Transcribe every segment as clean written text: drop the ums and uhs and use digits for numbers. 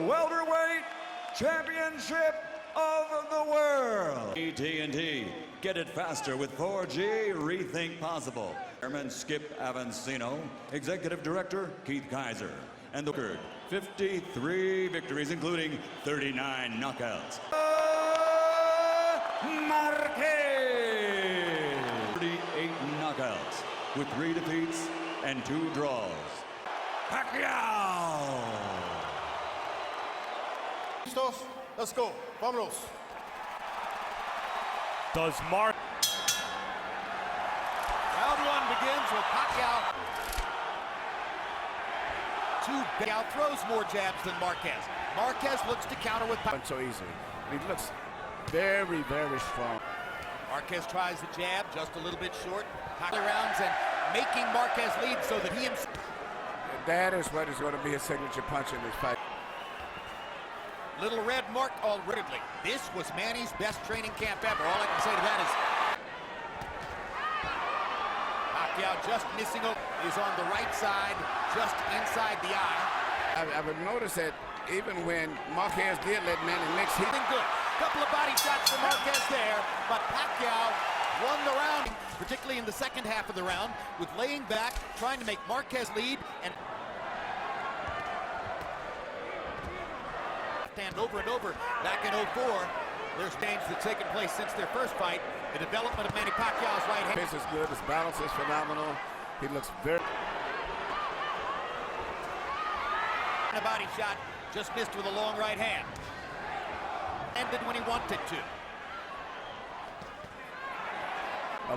Welterweight Championship of the World. AT&T, get it faster with 4G, rethink possible. Chairman Skip Avancino, Executive Director Keith Kaiser, and the record 53 victories, including 39 knockouts. Marquez! 38 knockouts with 3 defeats and 2 draws. Pacquiao! Listos? Let's go. Vámonos. Does Mark. Round 1 begins with Pacquiao. Pacquiao throws more jabs than Marquez. Marquez looks to counter with Pacquiao. So easy. He looks very, very strong. Marquez tries the jab, just a little bit short. Pacquiao rounds and making Marquez lead so that he himself. That is what is going to be his signature punch in this fight. Little red mark already. This was Manny's best training camp ever. All I can say to that is Pacquiao just missing is on the right side, just inside the eye. I would notice that even when Marquez did let Manny mix, he been good. Couple of body shots for Marquez there, but Pacquiao won the round, particularly in the second half of the round, with laying back, trying to make Marquez lead and over and over back in 04. There's change that's taken place since their first fight. The development of Manny Pacquiao's right hand. His is good. His balance is phenomenal. He looks very. A body shot, just missed with a long right hand. Ended when he wanted to.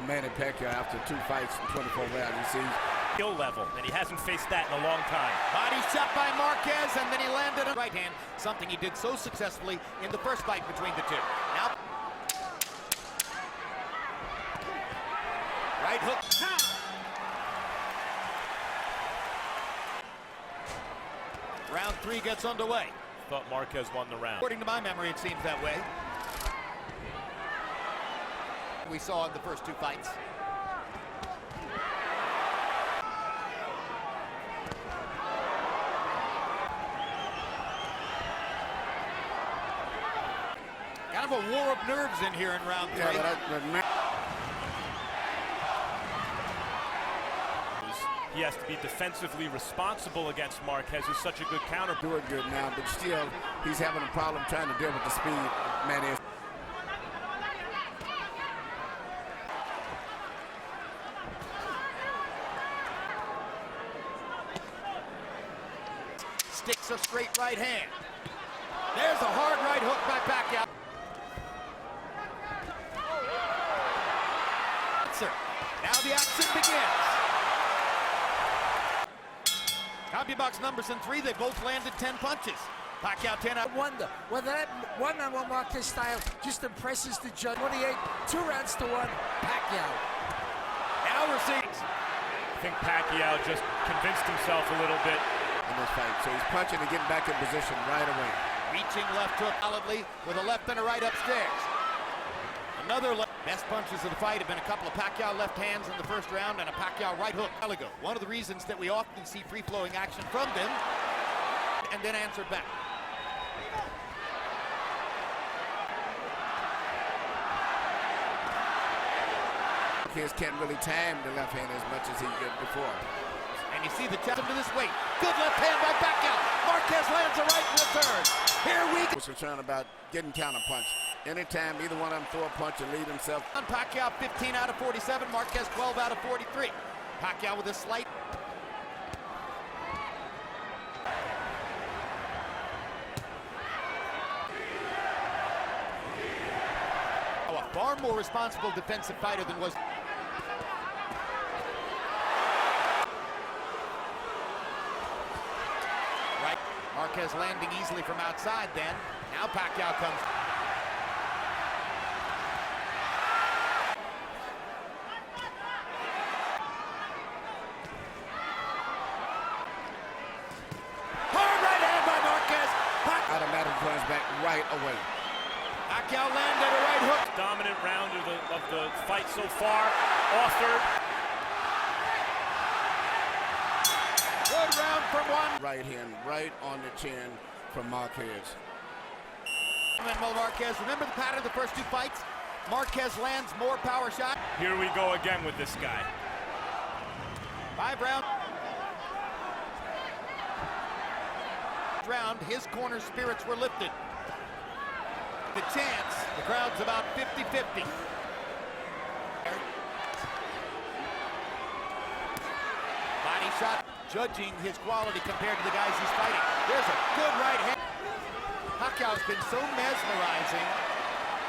Manny Pacquiao after 2 fights in 24 rounds. You see. Skill level, and he hasn't faced that in a long time. Body shot by Marquez, and then he landed on right hand, something he did so successfully in the first fight between the two. Now, right hook. Round 3 gets underway. Thought Marquez won the round. According to my memory, it seems that way. We saw in the first 2 fights. Kind of a war of nerves in here in round 3. Yeah, he has to be defensively responsible against Marquez, who's such a good counter. doing good now, but still, he's having a problem trying to deal with the speed. Manny is. Sticks a straight right hand. There's a hard right hook by Pacquiao. Now the action begins. CompuBox numbers in 3. They both landed 10 punches. Pacquiao 10 out. I wonder whether that one-on-one Marquez style just impresses the judge. 28, 2 rounds to 1. Pacquiao. Now receives. I think Pacquiao just convinced himself a little bit In this fight, so he's punching and getting back in position right away. Reaching left hook solidly with a left and a right upstairs. Another best punches of the fight have been a couple of Pacquiao left hands in the first round and a Pacquiao right hook. One of the reasons that we often see free-flowing action from them and then answered back. Marquez can't really time the left hand as much as he did before. And you see the test to this weight. Good left hand by Pacquiao. Marquez lands a right in return. Here we go. Was concerned about getting counterpunched. Anytime either one of them throw a punch and lead himself. On Pacquiao 15 out of 47, Marquez 12 out of 43. Pacquiao with a slight. Oh, a far more responsible defensive fighter than was. Right, Marquez landing easily from outside then. Now Pacquiao comes. Automatic runs back right away. Pacquiao landed a right hook. Dominant round of the fight so far. Authored. Good round from one. Right hand, right on the chin from Marquez. Juan Manuel Marquez, remember the pattern of the first two fights? Marquez lands more power shot. Here we go again with this guy. 5 rounds. Round, his corner spirits were lifted. The chance, the crowd's about 50-50. Body shot, judging his quality compared to the guys he's fighting. There's a good right hand. Pacquiao's been so mesmerizing.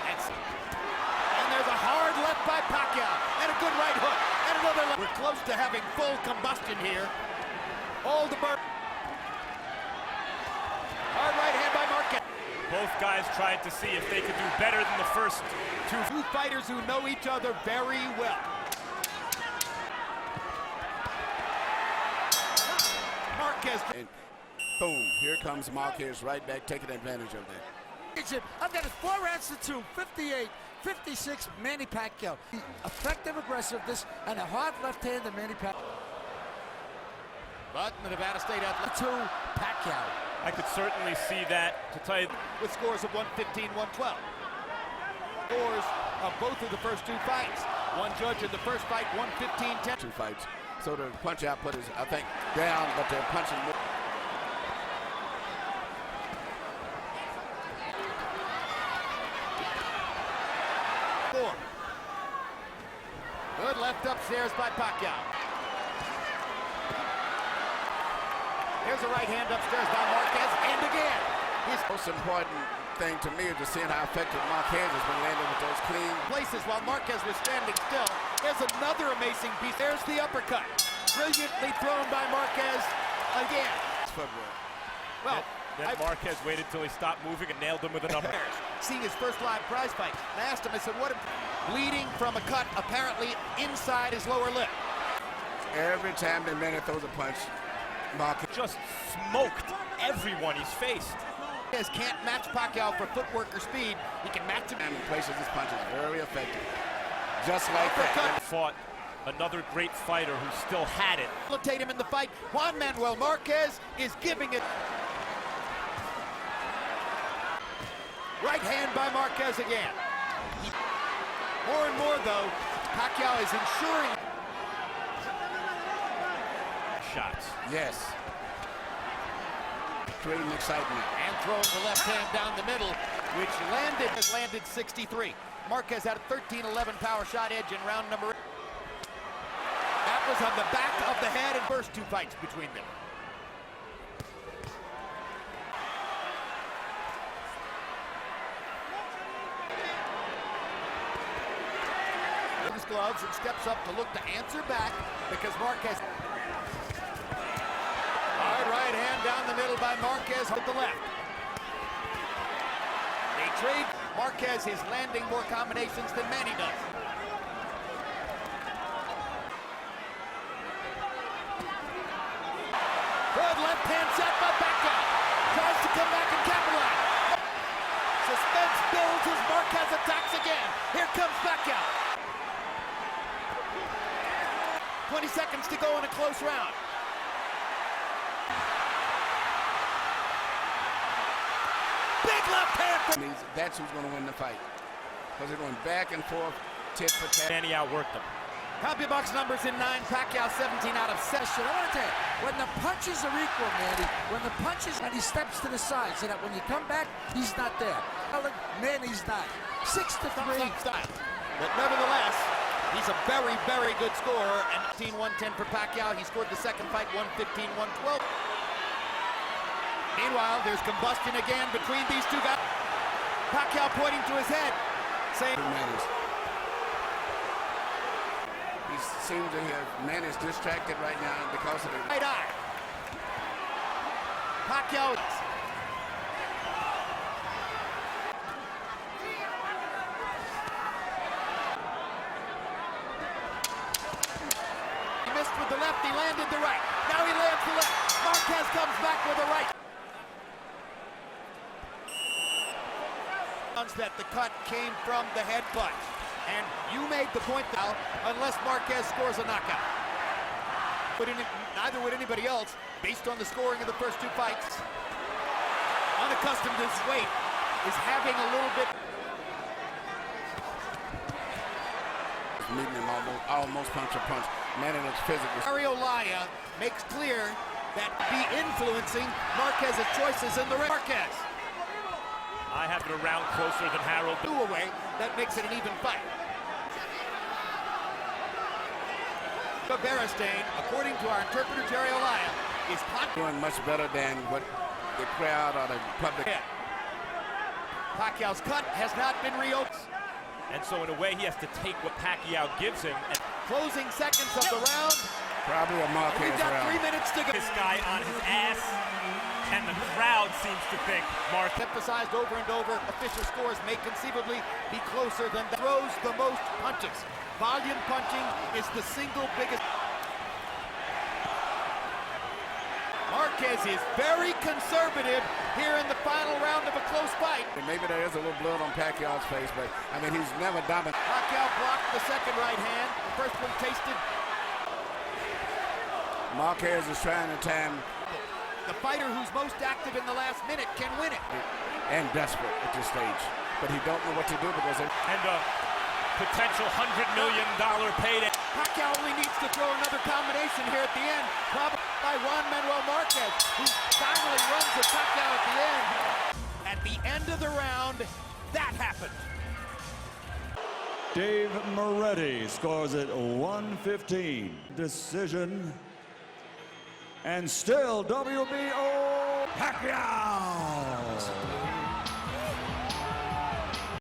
And there's a hard left by Pacquiao. And a good right hook. And another left. We're close to having full combustion here. All the burn. Hard right hand by Marquez. Both guys tried to see if they could do better than the first two. Two fighters who know each other very well. Marquez. And boom, here comes Marquez right back, taking advantage of that. I've got it 4 rounds to 2, 58-56, Manny Pacquiao. Effective aggressiveness and a hard left hand to Manny Pacquiao. But the Nevada State athlete To Pacquiao. I could certainly see that. To tell you, with scores of 115, 112. Scores of both of the first two fights. One judge in the first fight, 115, 10. 2 fights. So the punch output is, I think, down, but they're punching. Good left upstairs by Pacquiao. Here's a right hand upstairs by Marquez, and again. His most important thing to me is just seeing how effective Marquez has been landing with those clean Places while Marquez was standing still. There's another amazing piece. There's the uppercut. Brilliantly thrown by Marquez again. footwork. Well, then Marquez waited till he stopped moving and nailed him with a number. Seeing his first live prize fight. And I asked him, I said, what? Bleeding from a cut apparently inside his lower lip. Every time the man throws a punch, Marquez Just smoked everyone he's faced. Marquez can't match Pacquiao for footwork or speed. He can match him. and places his punches very effective. Just like that. Fought another great fighter who still had it. Facilitate him in the fight. Juan Manuel Marquez is giving it. Right hand by Marquez again. More and more, though, Pacquiao is ensuring Shots. Yes. Creating excitement. and throwing the left hand down the middle, which has landed 63. Marquez had a 13-11 power shot edge in round number 8. That was on the back of the head in first two fights between them. His gloves and steps up to look to answer back because Marquez. Hard right hand down the middle by Marquez with the left. They trade. Marquez is landing more combinations than Manny does. Good left hand shot by Pacquiao. Tries to come back and capitalize. Suspense builds as Marquez attacks again. Here comes Pacquiao. 20 seconds to go in a close round. Big left hand. That's who's going to win the fight. Because they're going back and forth, tit for tat. Manny outworked him. CompuBox numbers in 9. Pacquiao 17 out of 7. I want to tell you, when the punches are equal, Manny, when the punches and he steps to the side, so that when you come back, he's not there. Manny's not. 6-3. Style. But nevertheless, he's a very, very good scorer. And 110 for Pacquiao. He scored the second fight 115-112. Meanwhile, there's combustion again between these two guys. Pacquiao pointing to his head, saying, He seems to have Manny's distracted right now because of the right eye. Pacquiao. He missed with the left, he landed the right. Now he lands the left. Marquez comes back with the right. That the cut came from the head punch. And you made the point that unless Marquez scores a knockout. But neither would anybody else, based on the scoring of the first two fights. unaccustomed to his weight, is having a little bit. Meeting him almost punch for punch. Manny looks physical. Ariolaya makes clear that be influencing Marquez's choices in the ring. Marquez. I have it around closer than Harold. Two away, that makes it an even fight. Berestein, according to our interpreter Jerry Olaya, is doing much better than what the crowd or the public. Pacquiao's cut has not been reopened. And so in a way, he has to take what Pacquiao gives him. And closing seconds of the round. Probably a Marquez We've got round. 3 minutes to go. This guy on his ass, and the crowd seems to think Mark Emphasized over and over, official scores may conceivably be closer than that. Throws the most punches. Volume punching is the single biggest. Marquez is very conservative here in the final round of a close fight. And maybe there is a little blood on Pacquiao's face, but I mean, he's never dominant. Pacquiao blocked the second right hand. The first one tasted. Marquez is trying to time. The fighter who's most active in the last minute can win it. And desperate at this stage, but he don't know what to do because and a potential $100 million payday. Pacquiao only needs to throw another combination here at the end, probably by Juan Manuel Marquez, who finally runs with Pacquiao at the end. At the end of the round, that happened. Dave Moretti scores it 115. Decision. And still WBO Pacquiao.